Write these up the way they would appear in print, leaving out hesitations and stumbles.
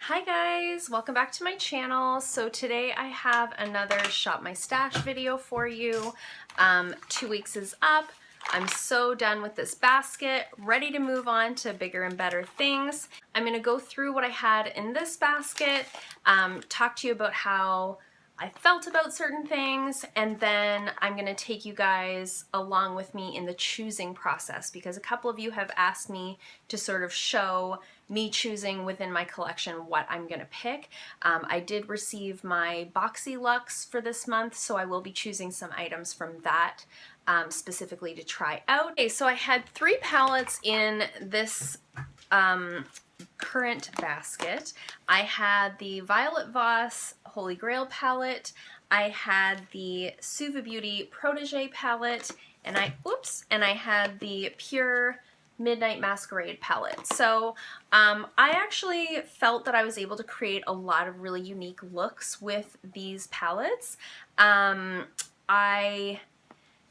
Hi guys, welcome back to my channel. So today I have another Shop My Stash video for you. 2 weeks is up. I'm so done with this basket, ready to move on to bigger and better things. I'm gonna go through what I had in this basket, talk to you about how I felt about certain things, and then I'm going to take you guys along with me in the choosing process because a couple of you have asked me to sort of show me choosing within my collection what I'm going to pick. I did receive my Boxy Luxe for this month, so I will be choosing some items from that specifically to try out. Okay, so I had 3 palettes in this current basket. I had the Violet Voss Holy Grail palette, I had the Suva Beauty Protege palette, and I had the Pure Midnight Masquerade palette. So I actually felt that I was able to create a lot of really unique looks with these palettes. I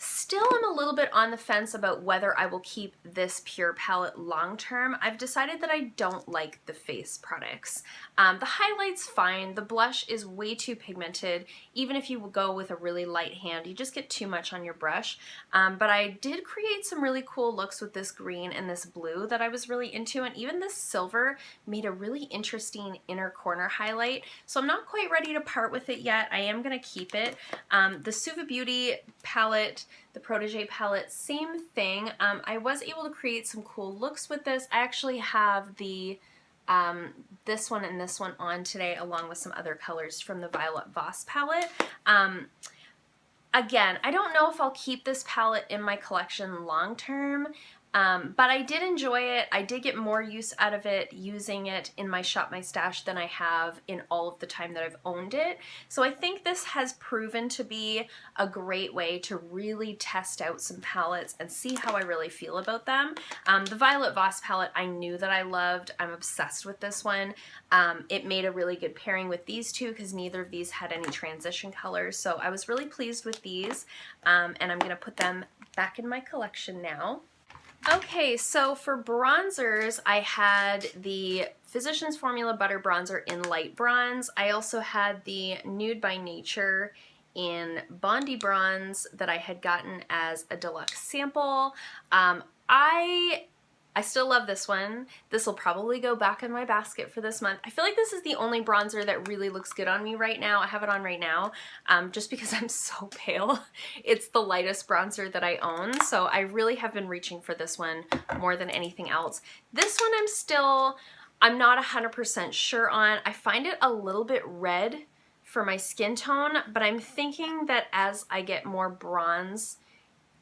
still am a little bit on the fence about whether I will keep this Pure palette long term. I've decided that I don't like the face products. The highlight's fine, the blush is way too pigmented. Even if you go with a really light hand, you just get too much on your brush. But I did create some really cool looks with this green and this blue that I was really into, and even this silver made a really interesting inner corner highlight. So I'm not quite ready to part with it yet. I am gonna keep it. The Suva Beauty palette, the Protege palette, same thing. I was able to create some cool looks with this. I actually have the this one and this one on today along with some other colors from the Violet Voss palette. Again, I don't know if I'll keep this palette in my collection long term. But I did enjoy it. I did get more use out of it using it in my Shop My Stash than I have in all of the time that I've owned it. So I think this has proven to be a great way to really test out some palettes and see how I really feel about them. The Violet Voss palette I knew that I loved. I'm obsessed with this one. It made a really good pairing with these two because neither of these had any transition colors. So I was really pleased with these, and I'm going to put them back in my collection now. Okay, so for bronzers, I had the Physicians Formula Butter Bronzer in light bronze. I also had the Nude by Nature in Bondi Bronze that I had gotten as a deluxe sample. I still love this one. This will probably go back in my basket for this month. I feel like this is the only bronzer that really looks good on me right now. I have it on right now just because I'm so pale. It's the lightest bronzer that I own, so I really have been reaching for this one more than anything else. This one I'm not 100% sure on. I find it a little bit red for my skin tone, but I'm thinking that as I get more bronze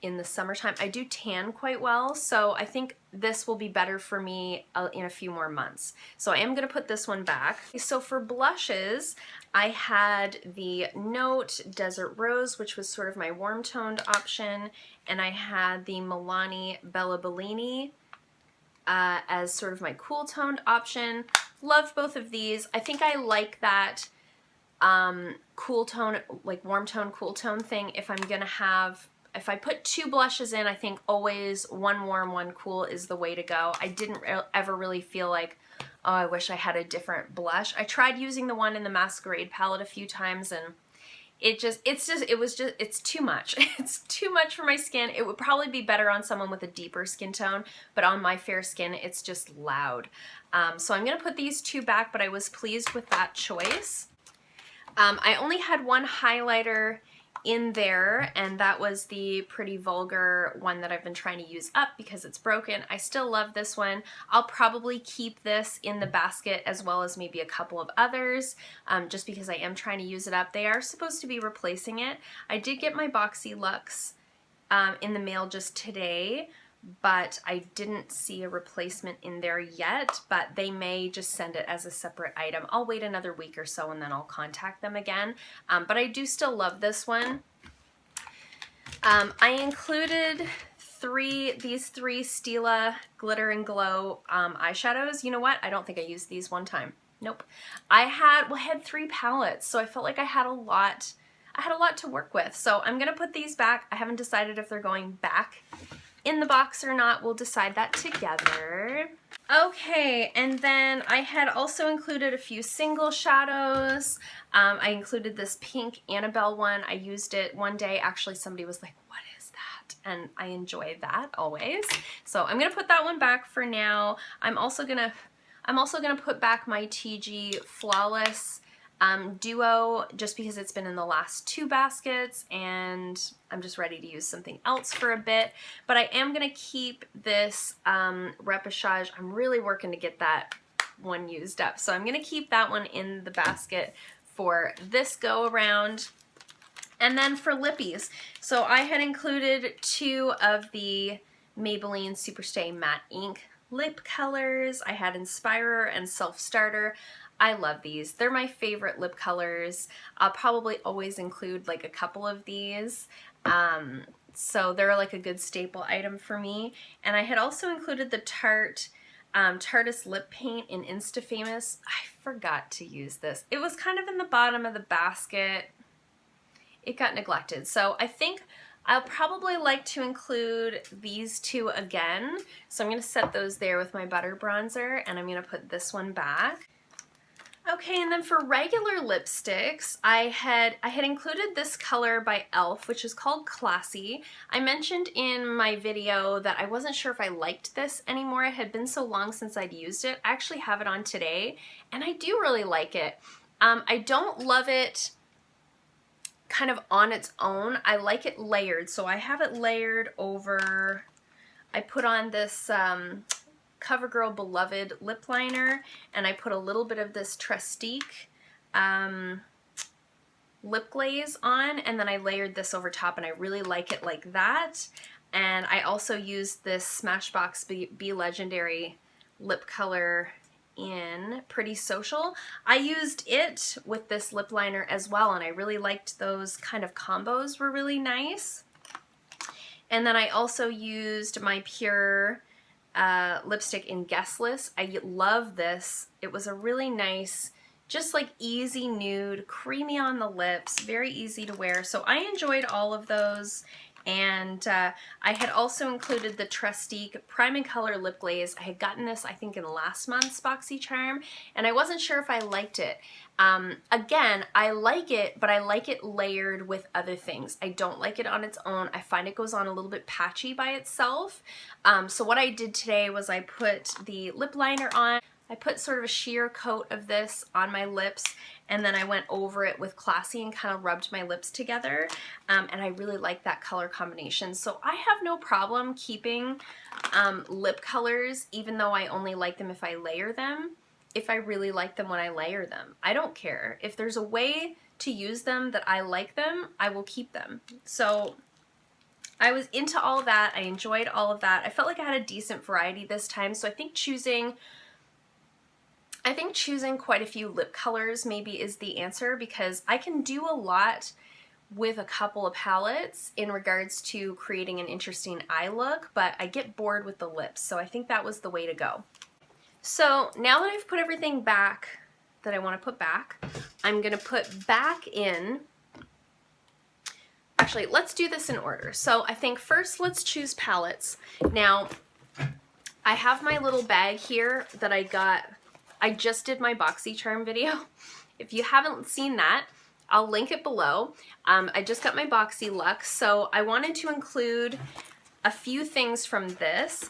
in the summertime, I do tan quite well, so I think this will be better for me in a few more months. So I am going to put this one back. So for blushes, I had the Note Desert Rose, which was sort of my warm toned option, and I had the Milani Bella Bellini as sort of my cool toned option. Loved both of these. I think I like that cool tone, like warm tone, cool tone thing. If I put 2 blushes in, I think always one warm, one cool is the way to go. I didn't ever really feel like, oh, I wish I had a different blush. I tried using the one in the Masquerade palette a few times, and it's too much. It's too much for my skin. It would probably be better on someone with a deeper skin tone, but on my fair skin, it's just loud. So I'm gonna put these 2 back, but I was pleased with that choice. I only had one highlighter in there, and that was the Pretty Vulgar one that I've been trying to use up because it's broken. I still love this one. I'll probably keep this in the basket as well as maybe a couple of others just because I am trying to use it up. They are supposed to be replacing it. I did get my Boxy Luxe in the mail just today, but I didn't see a replacement in there yet, but they may just send it as a separate item. I'll wait another week or so and then I'll contact them again. But I do still love this one. I included these three Stila Glitter and Glow eyeshadows. You know what? I don't think I used these one time. Nope. I had 3 palettes, so I felt like I had a lot to work with. So I'm gonna put these back. I haven't decided if they're going back in the box or not. We'll decide that together. Okay, and then I had also included a few single shadows. I included this pink Annabelle one. I used it one day. Actually, somebody was like, what is that? And I enjoy that always. So I'm gonna put that one back for now. I'm also gonna put back my TG Flawless Duo, just because it's been in the last 2 baskets and I'm just ready to use something else for a bit. But I am going to keep this Repechage. I'm really working to get that one used up. So I'm going to keep that one in the basket for this go around. And then for lippies, so I had included 2 of the Maybelline Superstay Matte Ink lip colors. I had Inspirer and Self Starter. I love these. They're my favorite lip colors. I'll probably always include like a couple of these. So they're like a good staple item for me. And I had also included the Tarte Tarteist lip paint in Insta Famous. I forgot to use this. It was kind of in the bottom of the basket. It got neglected. So I think I'll probably like to include these 2 again. So I'm going to set those there with my butter bronzer, and I'm going to put this one back. Okay, and then for regular lipsticks, I had included this color by e.l.f., which is called Classy. I mentioned in my video that I wasn't sure if I liked this anymore. It had been so long since I'd used it. I actually have it on today, and I do really like it. I don't love it kind of on its own. I like it layered, so I have it layered over, I put on this CoverGirl Beloved lip liner, and I put a little bit of this Trestique lip glaze on, and then I layered this over top, and I really like it like that. And I also used this Smashbox Be Legendary lip color in Pretty Social. I used it with this lip liner as well, and I really liked those kind of combos, were really nice. And then I also used my Pure lipstick in Guest List. I love this. It was a really nice, just like easy nude, creamy on the lips, very easy to wear. So I enjoyed all of those. And I had also included the Trestique Prime and Color Lip Glaze. I had gotten this, I think, in last month's BoxyCharm, and I wasn't sure if I liked it. Again, I like it, but I like it layered with other things. I don't like it on its own. I find it goes on a little bit patchy by itself. So what I did today was I put the lip liner on. I put sort of a sheer coat of this on my lips, and then I went over it with Classy and kind of rubbed my lips together, and I really like that color combination. So I have no problem keeping lip colors, even though I only like them if I layer them, if I really like them when I layer them. I don't care. If there's a way to use them that I like them, I will keep them. So I was into all of that. I enjoyed all of that. I felt like I had a decent variety this time, so I think choosing quite a few lip colors maybe is the answer, because I can do a lot with a couple of palettes in regards to creating an interesting eye look, but I get bored with the lips, so I think that was the way to go. So now that I've put everything back that I want to put back, I'm going to put back in, actually let's do this in order. So I think first let's choose palettes. Now I have my little bag here that I got. I just did my BoxyCharm video. If you haven't seen that, I'll link it below. I just got my Boxy Luxe, so I wanted to include a few things from this.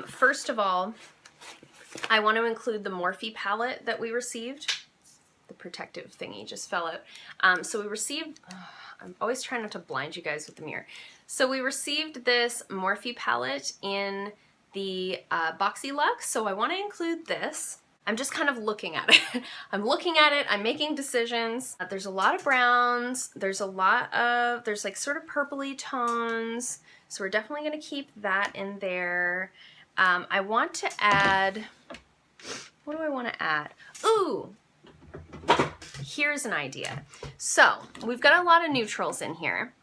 First of all, I want to include the Morphe palette that we received. The protective thingy just fell out. So we received, I'm always trying not to blind you guys with the mirror. So we received this Morphe palette in the Boxy Luxe, so I want to include this. I'm just kind of looking at it. I'm looking at it, I'm making decisions. There's a lot of browns, there's like sort of purpley tones, so we're definitely gonna keep that in there. I want to add, what do I want to add? Ooh, here's an idea. So we've got a lot of neutrals in here.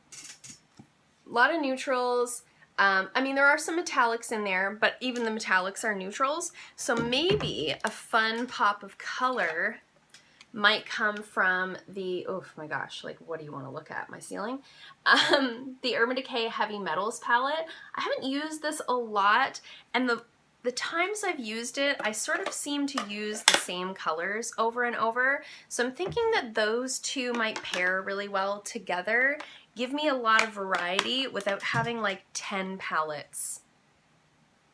A lot of neutrals. I mean, there are some metallics in there, but even the metallics are neutrals. So maybe a fun pop of color might come from the, oh my gosh, like what do you want to look at? My ceiling? The Urban Decay Heavy Metals palette. I haven't used this a lot, and the times I've used it, I sort of seem to use the same colors over and over. So I'm thinking that those two might pair really well together, give me a lot of variety without having like 10 palettes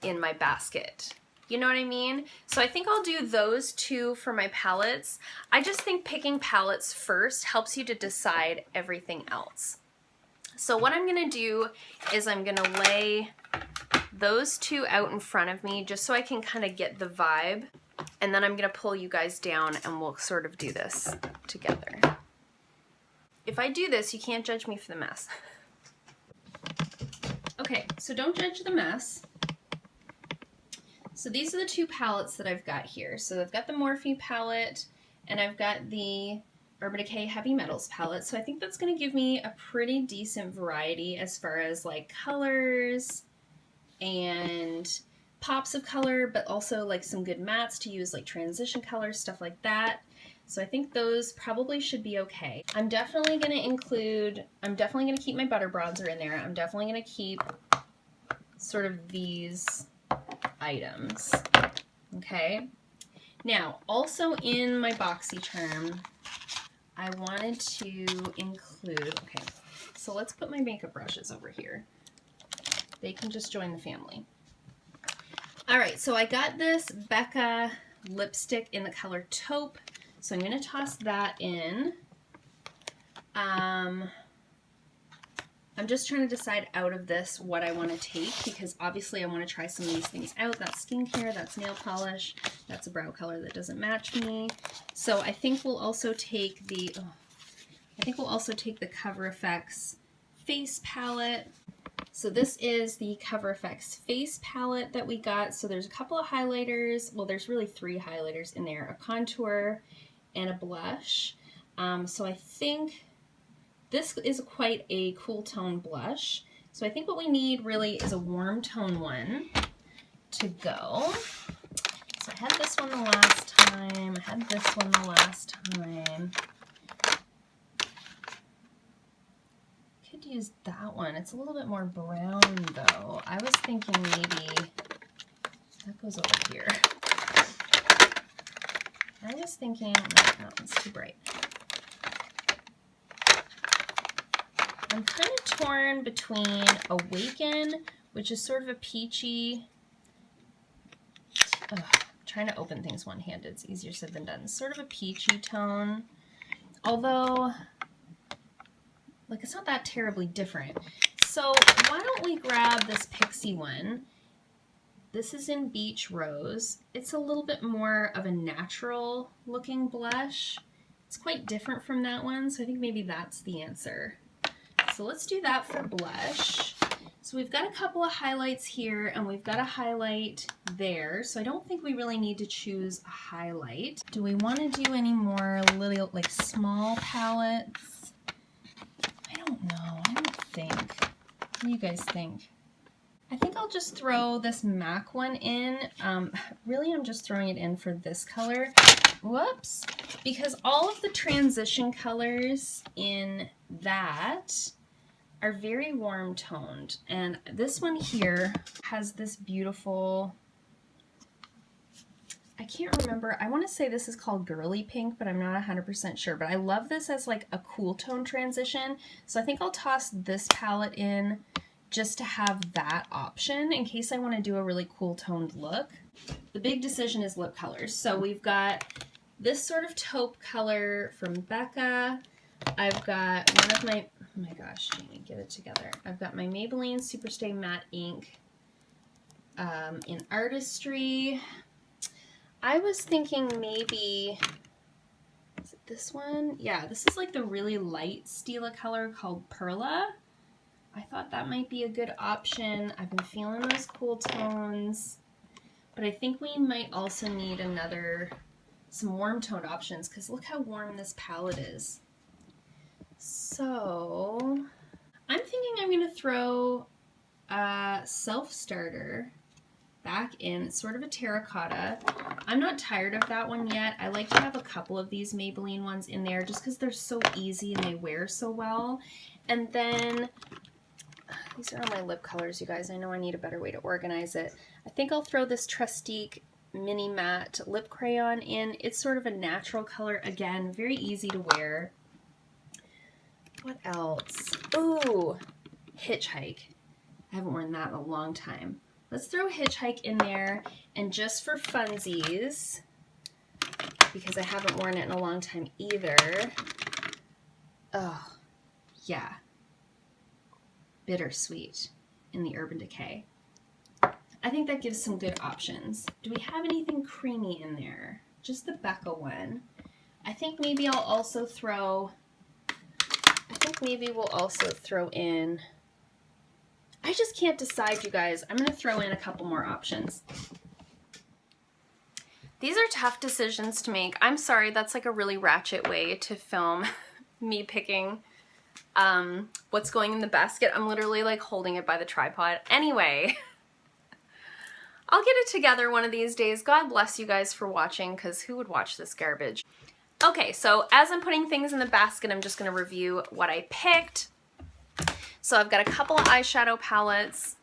in my basket. You know what I mean? So I think I'll do those two for my palettes. I just think picking palettes first helps you to decide everything else. So what I'm gonna do is I'm gonna lay those two out in front of me just so I can kind of get the vibe. And then I'm gonna pull you guys down and we'll sort of do this together. If I do this, you can't judge me for the mess. Okay, so don't judge the mess. So these are the two palettes that I've got here. So I've got the Morphe palette and I've got the Urban Decay Heavy Metals palette. So I think that's going to give me a pretty decent variety as far as like colors and pops of color, but also like some good mattes to use, like transition colors, stuff like that. So I think those probably should be okay. I'm definitely going to keep my butter bronzer in there. I'm definitely going to keep sort of these items. Okay. Now, also in my BoxyCharm, I wanted to include, okay, so let's put my makeup brushes over here. They can just join the family. All right, so I got this Becca lipstick in the color Taupe, so I'm going to toss that in. I'm just trying to decide out of this what I want to take, because obviously I want to try some of these things out. That's skincare, that's nail polish, that's a brow color that doesn't match me. So I think we'll also take the Cover FX face palette. So this is the Cover FX face palette that we got. So there's a couple of highlighters. Well, there's really 3 highlighters in there, a contour and a blush. So I think this is quite a cool tone blush. So I think what we need really is a warm tone one to go. So I had this one the last time. I had this one the last time. Could use that one. It's a little bit more brown though. I was thinking maybe that goes over here. I was thinking, no, that one's too bright. I'm kind of torn between Awaken, which is sort of a peachy, trying to open things one-handed, it's easier said than done, sort of a peachy tone, although, like, it's not that terribly different. So why don't we grab this Pixi one? This is in Beach Rose. It's a little bit more of a natural looking blush. It's quite different from that one, so I think maybe that's the answer. So let's do that for blush. So we've got a couple of highlights here and we've got a highlight there. So I don't think we really need to choose a highlight. Do we want to do any more little, like, small palettes? I don't know. I don't think. What do you guys think? I think I'll just throw this MAC one in. Really, I'm just throwing it in for this color. Whoops. Because all of the transition colors in that are very warm toned, and this one here has this beautiful, I can't remember, I want to say this is called Girly Pink, but I'm not 100% sure, but I love this as like a cool tone transition, so I think I'll toss this palette in just to have that option in case I want to do a really cool toned look. The big decision is lip colors, so we've got this sort of taupe color from Becca. I've got one of my, oh my gosh, Jamie, get it together. I've got my Maybelline Superstay Matte Ink in Artistry. I was thinking maybe, is it this one? Yeah, this is like the really light Stila color called Perla. I thought that might be a good option. I've been feeling those cool tones, but I think we might also need some warm toned options, because look how warm this palette is. So I'm thinking I'm going to throw Self Starter back in. It's sort of a terracotta. I'm not tired of that one yet. I like to have a couple of these Maybelline ones in there just because they're so easy and they wear so well. And then, these are all my lip colors, you guys. I know I need a better way to organize it. I think I'll throw this Trustique Mini Matte Lip Crayon in. It's sort of a natural color. Again, very easy to wear. What else? Ooh, Hitchhike. I haven't worn that in a long time. Let's throw Hitchhike in there, and just for funsies, because I haven't worn it in a long time either. Oh, yeah. Bittersweet in the Urban Decay. I think that gives some good options. Do we have anything creamy in there? Just the Becca one. I think maybe I'll also throw, we'll also throw in, I just can't decide, you guys. I'm going to throw in a couple more options. These are tough decisions to make. I'm sorry, that's like a really ratchet way to film me picking what's going in the basket. I'm literally like holding it by the tripod. Anyway, I'll get it together one of these days. God bless you guys for watching, because who would watch this garbage? Okay, so as I'm putting things in the basket, I'm just going to review what I picked. So I've got a couple of eyeshadow palettes.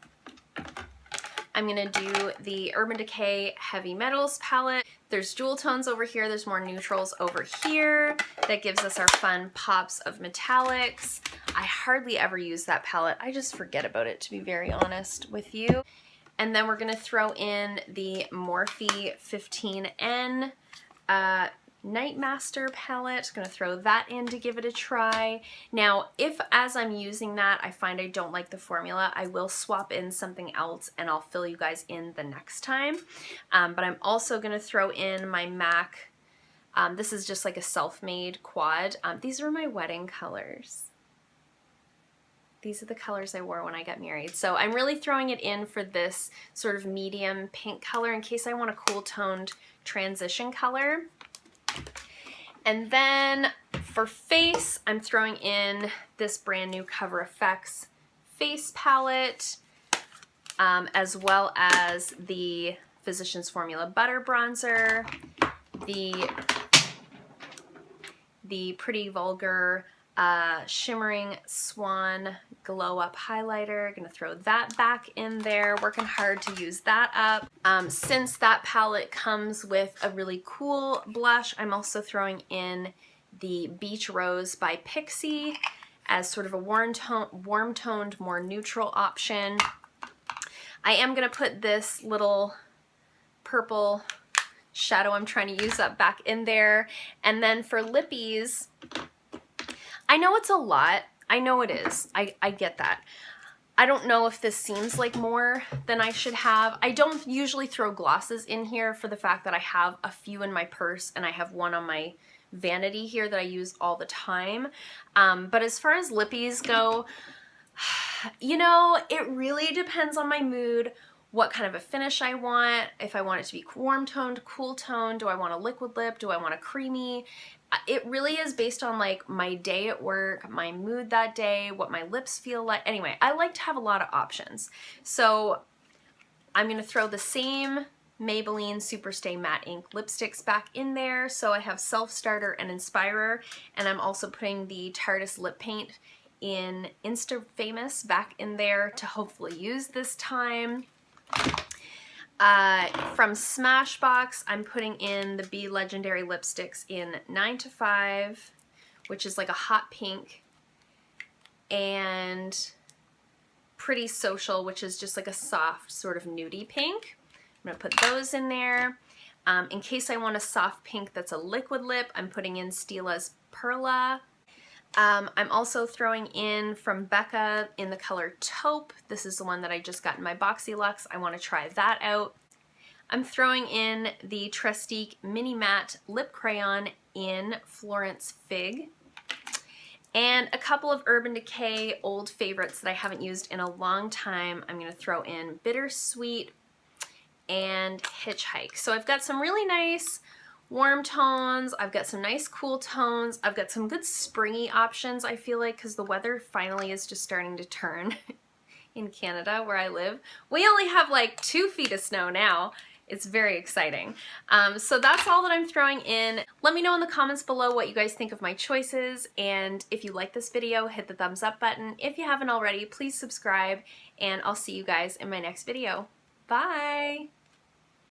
I'm going to do the Urban Decay Heavy Metals palette. There's jewel tones over here. There's more neutrals over here. That gives us our fun pops of metallics. I hardly ever use that palette. I just forget about it, to be very honest with you. And then we're going to throw in the Morphe 15N Nightmaster palette. Going to throw that in to give it a try. Now, if as I'm using that I find I don't like the formula, I will swap in something else and I'll fill you guys in the next time. But I'm also going to throw in my MAC. This is just like a self-made quad. These are my wedding colors. These are the colors I wore when I got married. So I'm really throwing it in for this sort of medium pink color in case I want a cool toned transition color. And then for face, I'm throwing in this brand new Cover FX face palette, as well as the Physicians Formula Butter Bronzer, the Pretty Vulgar Shimmering Swan Glow Up Highlighter. Gonna throw that back in there, working hard to use that up. Since that palette comes with a really cool blush, I'm also throwing in the Beach Rose by Pixi as sort of a warm-toned, more neutral option. I am gonna put this little purple shadow I'm trying to use up back in there. And then for lippies, I know it's a lot. I know it is. I get that. I don't know if this seems like more than I should have. I don't usually throw glosses in here for the fact that I have a few in my purse and I have one on my vanity here that I use all the time. But as far as lippies go, you know, it really depends on my mood, what kind of a finish I want, if I want it to be warm toned, cool toned, do I want a liquid lip, do I want a creamy? It really is based on like my day at work, my mood that day, what my lips feel like. Anyway, I like to have a lot of options. So I'm going to throw the same Maybelline Superstay Matte Ink lipsticks back in there. So I have Self Starter and Inspirer, and I'm also putting the Tarte lip paint in Insta Famous back in there to hopefully use this time. From Smashbox, I'm putting in the Be Legendary lipsticks in 9 to 5, which is like a hot pink, and Pretty Social, which is just like a soft sort of nudie pink. I'm going to put those in there. In case I want a soft pink that's a liquid lip, I'm putting in Stila's Perla. I'm also throwing in from Becca in the color Taupe. This is the one that I just got in my Boxy Luxe. I want to try that out. I'm throwing in the Trustique Mini Matte Lip Crayon in Florence Fig. And a couple of Urban Decay old favorites that I haven't used in a long time. I'm going to throw in Bittersweet and Hitchhike. So I've got some really nice warm tones, I've got some nice cool tones, I've got some good springy options, I feel like, because the weather finally is just starting to turn in Canada where I live. We only have like 2 feet of snow now. It's very exciting. So that's all that I'm throwing in. Let me know in the comments below what you guys think of my choices, and if you like this video, hit the thumbs up button. If you haven't already, please subscribe, and I'll see you guys in my next video. Bye!